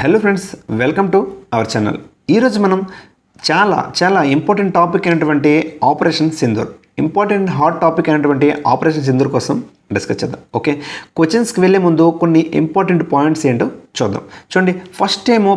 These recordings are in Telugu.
Hello friends, welcome to our channel. ఈరోజు మనం చాలా ఇంపార్టెంట్ టాపిక్ అయినటువంటి operation Sindoor, important hot topic అయినటువంటి ఆపరేషన్ సింధూర్ కోసం డిస్కస్ చేద్దాం. ఓకే, క్వశ్చన్స్కి వెళ్ళే ముందు కొన్ని ఇంపార్టెంట్ పాయింట్స్ ఏంటో చూద్దాం. చూడండి, ఫస్ట్ టైము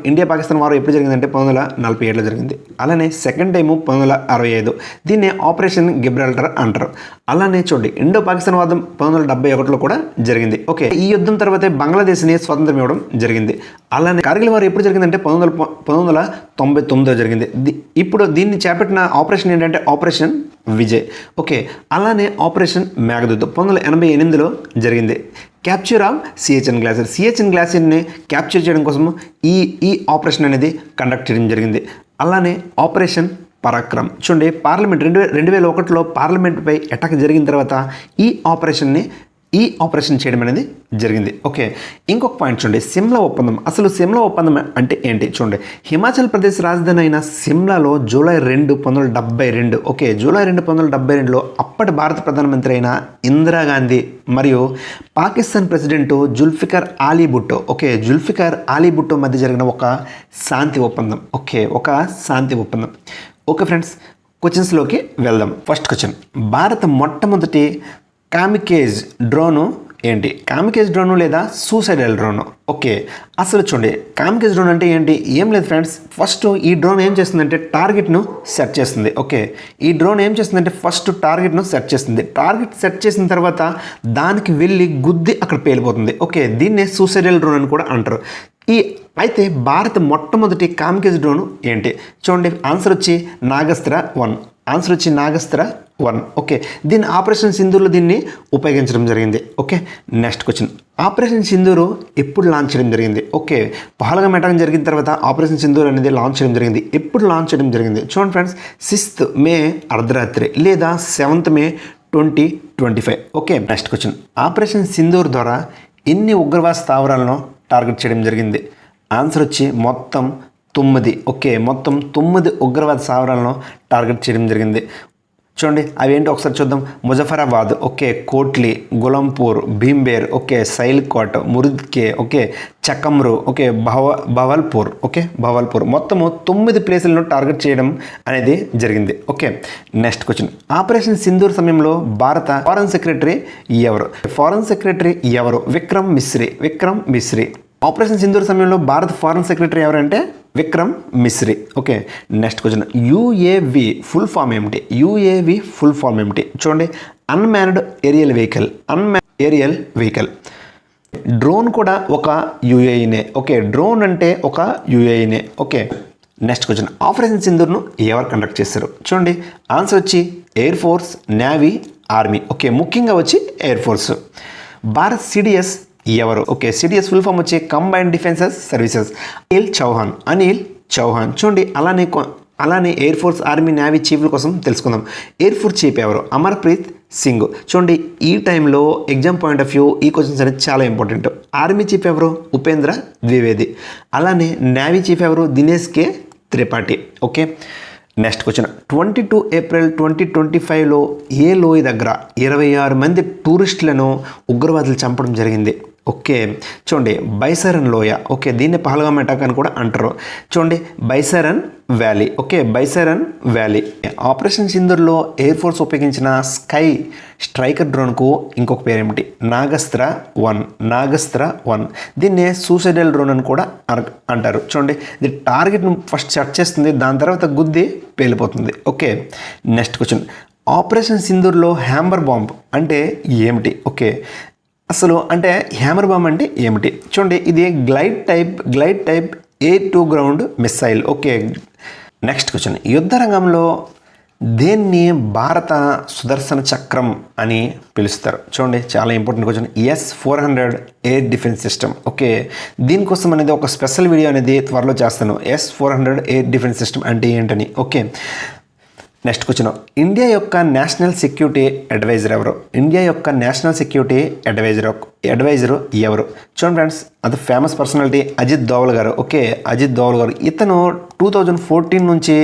ఇండియా పాకిస్తాన్ వారు ఎప్పుడు జరిగిందంటే 1947లో జరిగింది. అలానే సెకండ్ టైము 1965, దీన్నే ఆపరేషన్ గిబ్రాల్టర్ అంటారు. అలానే చూడండి, ఇండో పాకిస్తాన్ వాదం 1971లో కూడా జరిగింది. ఓకే, ఈ యుద్ధం తర్వాతే బంగ్లాదేశ్ని స్వతంత్రం ఇవ్వడం జరిగింది. అలానే కార్గిల్ వారు ఎప్పుడు జరిగిందంటే 1999లో జరిగింది. ఇప్పుడు దీన్ని చేపట్టిన ఆపరేషన్ ఏంటంటే ఆపరేషన్ విజయ్. ఓకే, అలానే ఆపరేషన్ మేఘదూత్ 1988లో జరిగింది. క్యాప్చర్ ఆఫ్ సిహెచ్ఎన్ గ్లాసియర్ని క్యాప్చర్ చేయడం కోసం ఈ ఆపరేషన్ అనేది కండక్ట్ చేయడం జరిగింది. అలానే ఆపరేషన్ పరాక్రమ్. చూడండి, పార్లమెంట్ 2001లో పార్లమెంట్పై అటాక్ జరిగిన తర్వాత ఈ ఆపరేషన్ చేయడం అనేది జరిగింది. ఓకే, ఇంకొక పాయింట్ చూడండి, సిమ్లా ఒప్పందం. అసలు సిమ్లా ఒప్పందం అంటే ఏంటి చూడండి. హిమాచల్ ప్రదేశ్ రాజధాని అయిన సిమ్లాలో జూలై 2, 1972, ఓకే, జూలై 2, 1972లో అప్పటి భారత ప్రధానమంత్రి అయిన ఇందిరాగాంధీ మరియు పాకిస్తాన్ ప్రెసిడెంట్ జుల్ఫికర్ అలీ భుట్టో, ఓకే, జుల్ఫికర్ అలీ భుట్టో మధ్య జరిగిన ఒక శాంతి ఒప్పందం. ఓకే, ఒక శాంతి ఒప్పందం. ఓకే ఫ్రెండ్స్, క్వశ్చన్స్లోకి వెళ్దాం. ఫస్ట్ క్వశ్చన్, భారత మొట్టమొదటి కామికేజ్ డ్రోను ఏంటి? కామికేజ్ డ్రోను లేదా సూసైడల్ డ్రోను. ఓకే, అసలు చూడండి, కామికేజ్ డ్రోన్ అంటే ఏంటి? ఏం లేదు ఫ్రెండ్స్, ఫస్ట్ ఈ డ్రోన్ ఏం చేస్తుందంటే టార్గెట్ను సెట్ చేస్తుంది. ఓకే, ఈ డ్రోన్ ఏం చేస్తుందంటే ఫస్ట్ టార్గెట్ను సెట్ చేస్తుంది. టార్గెట్ సెట్ చేసిన తర్వాత దానికి వెళ్ళి గుద్ది అక్కడ పేలిపోతుంది. ఓకే, దీన్నే సూసైడల్ డ్రోన్ అని కూడా అంటారు. అయితే భారత మొట్టమొదటి కామికేజ్ డ్రోన్ ఏంటి? చూడండి, ఆన్సర్ వచ్చి నాగస్త్ర 1. ఓకే, దీన్ని ఆపరేషన్ సింధూర్లో దీన్ని ఉపయోగించడం జరిగింది. Okay, next question, operation Sindoor ఎప్పుడు లాంచ్ చేయడం జరిగింది? ఓకే, పహల్గామ్ అటాక్ జరిగిన తర్వాత ఆపరేషన్ సింధూర్ అనేది లాంచ్ చేయడం జరిగింది. ఎప్పుడు లాంచ్ చేయడం జరిగింది? చూడండి ఫ్రెండ్స్, 6th మే అర్ధరాత్రి లేదా 7th మే 2025. Okay, next question, operation Sindoor ద్వారా ఎన్ని ఉగ్రవాద స్థావరాలను టార్గెట్ చేయడం జరిగింది? ఆన్సర్ వచ్చి మొత్తం 9. ఓకే, మొత్తం 9 ఉగ్రవాద స్థావరాలను టార్గెట్ చేయడం జరిగింది. చూడండి, అవి ఏంటో ఒకసారి చూద్దాం. Muzaffarabad, okay, Kotli, Gulampur, Bhimber, okay, Sialkot, Muridke, okay, Chakamru, okay, Bahawalpur, okay, Bahawalpur. మొత్తము 9 ప్లేసులను టార్గెట్ చేయడం అనేది జరిగింది. Okay, next question, operation Sindoor సమయంలో భారత ఫారెన్ సెక్రటరీ ఎవరు? విక్రమ్ మిశ్రీ. ఆపరేషన్ సింధూర్ సమయంలో భారత ఫారెన్ సెక్రటరీ ఎవరంటే Vikram Misri. Okay, next question, UAV full form ఏమిటి? చూడండి, అన్మ్యాన్డ్ ఏరియల్ వెహికల్. డ్రోన్ కూడా ఒక యుఏఈనే. ఓకే, డ్రోన్ అంటే ఒక యుఏఈనే. ఓకే, నెక్స్ట్ క్వశ్చన్, ఆపరేషన్ సింధూర్ను ఎవరు కండక్ట్ చేశారు? చూడండి, ఆన్సర్ వచ్చి air force, navy, army. Okay, ముఖ్యంగా వచ్చి ఎయిర్ ఫోర్స్. భారత్ సిడిఎస్ ఎవరు? ఓకే, సిడిఎస్ ఫుల్ ఫామ్ వచ్చి combined defences services, Anil Chauhan. చూడండి, అలానే ఎయిర్ ఫోర్స్, ఆర్మీ, నేవీ చీఫ్ల కోసం తెలుసుకుందాం. ఎయిర్ ఫోర్స్ చీఫ్ ఎవరు? అమర్ప్రీత్ సింగ్. చూడండి, ఈ టైంలో ఎగ్జామ్ పాయింట్ ఆఫ్ వ్యూ ఈ క్వశ్చన్స్ అనేది చాలా ఇంపార్టెంట్. ఆర్మీ చీఫ్ ఎవరు? ఉపేంద్ర ద్వివేది. అలానే నేవీ చీఫ్ ఎవరు? Dinesh K Tripathi. Okay, next question, 22 April 2025లో ఏ లోయ దగ్గర 26 మంది టూరిస్టులను ఉగ్రవాదులు చంపడం జరిగింది? ఓకే, చూడండి, బైసరన్ లోయ. ఓకే, దీన్ని పహల్గామ్ అటాక్ అని కూడా అంటారు. చూడండి, Baisaran valley. Okay, Baisaran valley. Operation సింధూర్లో ఎయిర్ ఫోర్స్ ఉపయోగించిన స్ట్రైకర్ డ్రోన్కు ఇంకొక పేరు ఏమిటి? నాగస్త్ర 1. దీన్నే సూసైడల్ డ్రోన్ అని కూడా అంటారు. చూడండి, ఇది టార్గెట్ను ఫస్ట్ సెట్ చేస్తుంది, దాని తర్వాత గుద్ది పేలిపోతుంది. ఓకే, నెక్స్ట్ క్వశ్చన్, ఆపరేషన్ సింధూర్లో హ్యామర్ బాంబ్ అంటే ఏమిటి? ఓకే, అసలు అంటే హ్యామర్ బాంబ్ అంటే ఏమిటి? చూడండి, ఇది glide type air to ground missile. Okay, next question, యుద్ధ రంగంలో దేన్ని భారత సుదర్శన చక్రం అని పిలుస్తారు? చూడండి, చాలా important question. S-400 air defence system. Okay, దీనికోసం అనేది ఒక స్పెషల్ వీడియో అనేది త్వరలో చేస్తాను. S-400 ఎయిర్ డిఫెన్స్ సిస్టమ్ అంటే ఏంటని. ఓకే, నెక్స్ట్ క్వశ్చన్, ఇండియా యొక్క నేషనల్ సెక్యూరిటీ అడ్వైజర్ ఎవరు? అడ్వైజరు ఎవరు? చూడండి ఫ్రెండ్స్, అది ఫేమస్ పర్సనాలిటీ అజిత్ దోవల్ గారు. ఓకే, అజిత్ దోవల్ గారు, ఇతను 2014 నుంచి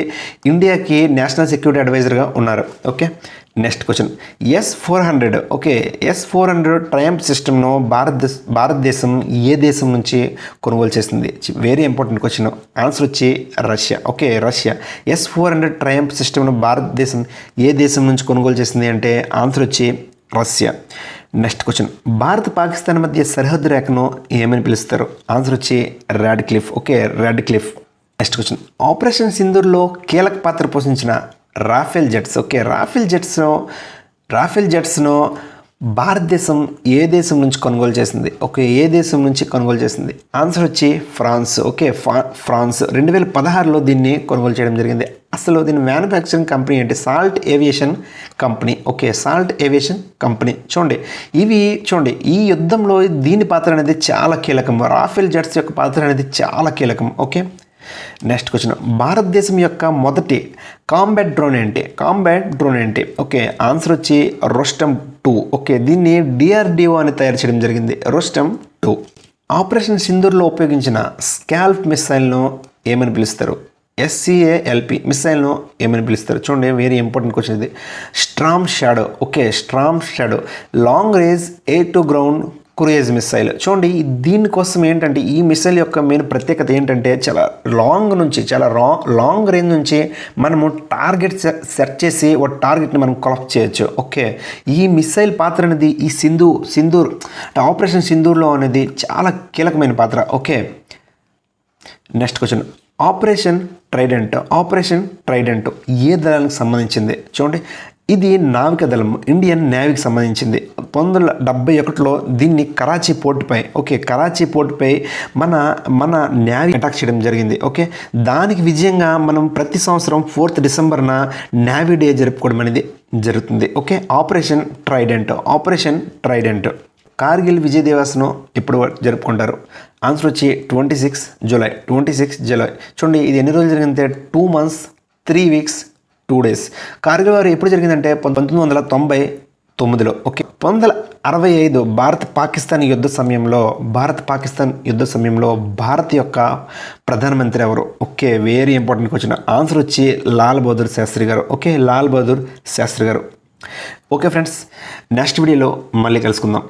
ఇండియాకి నేషనల్ సెక్యూరిటీ అడ్వైజర్గా ఉన్నారు. Okay, next question S-400 okay S-400 Triumph సిస్టమ్ను భారతదేశం ఏ దేశం నుంచి కొనుగోలు చేసింది? Very important question. ఆన్సర్ వచ్చి Russia. Okay Russia. S-400 Triumph సిస్టమ్ను భారతదేశం ఏ దేశం నుంచి కొనుగోలు చేసింది అంటే ఆన్సర్ వచ్చి Russia. Next question Bharat Pakistan మధ్య సరిహద్దు రేఖను ఏమని పిలుస్తారు? ఆన్సర్ వచ్చి red cliff. Okay red cliff. Next question operation సింధూర్లో కీలక పాత్ర పోషించిన రాఫెల్ జెట్స్ ఓకే రాఫెల్ జెట్స్ను భారతదేశం ఏ దేశం నుంచి కొనుగోలు చేసింది? ఓకే ఏ దేశం నుంచి కొనుగోలు చేసింది? ఆన్సర్ వచ్చి ఫ్రాన్స్. ఓకే ఫ్రాన్స్ 2016లో దీన్ని కొనుగోలు చేయడం జరిగింది. అసలు దీని మ్యానుఫ్యాక్చరింగ్ కంపెనీ ఏంటి? Salt aviation company. Okay salt aviation company. చూడండి ఈ యుద్ధంలో దీని పాత్ర అనేది చాలా కీలకం. రాఫెల్ జెట్స్ యొక్క పాత్ర అనేది చాలా కీలకం. ఓకే నెక్స్ట్ క్వశ్చన్ భారతదేశం యొక్క మొదటి కాంబాట్ డ్రోన్ ఏంటి? ఓకే ఆన్సర్ వచ్చి రొస్టమ్ 2. ఓకే దీన్ని DRDO అని తయారు చేయడం జరిగింది. రొస్టమ్ 2. ఆపరేషన్ సింధూర్లో ఉపయోగించిన స్కాల్ప్ మిసైల్ను ఏమని పిలుస్తారు? SCALP మిసైల్ను ఏమని పిలుస్తారు? చూడండి వెరీ ఇంపార్టెంట్ క్వశ్చన్ ఇది. Storm shadow. Okay storm shadow long range air to ground cruise missile. చూడండి దీనికోసం ఏంటంటే ఈ మిసైల్ యొక్క మెయిన్ ప్రత్యేకత ఏంటంటే చాలా లాంగ్ రేంజ్ నుంచి మనము టార్గెట్ సెట్ చేసి ఒక టార్గెట్ని మనం కొలెక్ట్ చేయొచ్చు. ఓకే ఈ మిసైల్ పాత్ర అనేది ఈ సింధూర్ ఆపరేషన్ సింధూర్లో అనేది చాలా కీలకమైన పాత్ర. Okay next question operation trident ఏ దళానికి సంబంధించింది? చూడండి ఇది నావికా దళం ఇండియన్ నేవీకి సంబంధించింది. 1971లో దీన్ని కరాచీ పోర్టుపై మన నేవీ అటాక్ చేయడం జరిగింది. ఓకే దానికి విజయంగా మనం ప్రతి సంవత్సరం 4th డిసెంబర్న నేవీ డే జరుపుకోవడం అనేది జరుగుతుంది. Okay operation trident. Kargil Vijay దివస్ను ఎప్పుడు జరుపుకుంటారు? ఆన్సర్ వచ్చి 26 జూలై. చూడండి ఇది ఎన్ని రోజులు జరిగిందంటే 2 months 3 weeks 2 days. కార్గిల్ వారు ఎప్పుడు జరిగిందంటే 1999లో. ఓకే 1965 భారత్ పాకిస్తాన్ యుద్ధ సమయంలో భారత్ యొక్క ప్రధానమంత్రి ఎవరు? Okay very important question. Answer వచ్చి లాల్ బహదూర్ శాస్త్రి గారు. ఓకే లాల్ బహదూర్ శాస్త్రి గారు. ఓకే ఫ్రెండ్స్ నెక్స్ట్ వీడియోలో మళ్ళీ కలుసుకుందాం.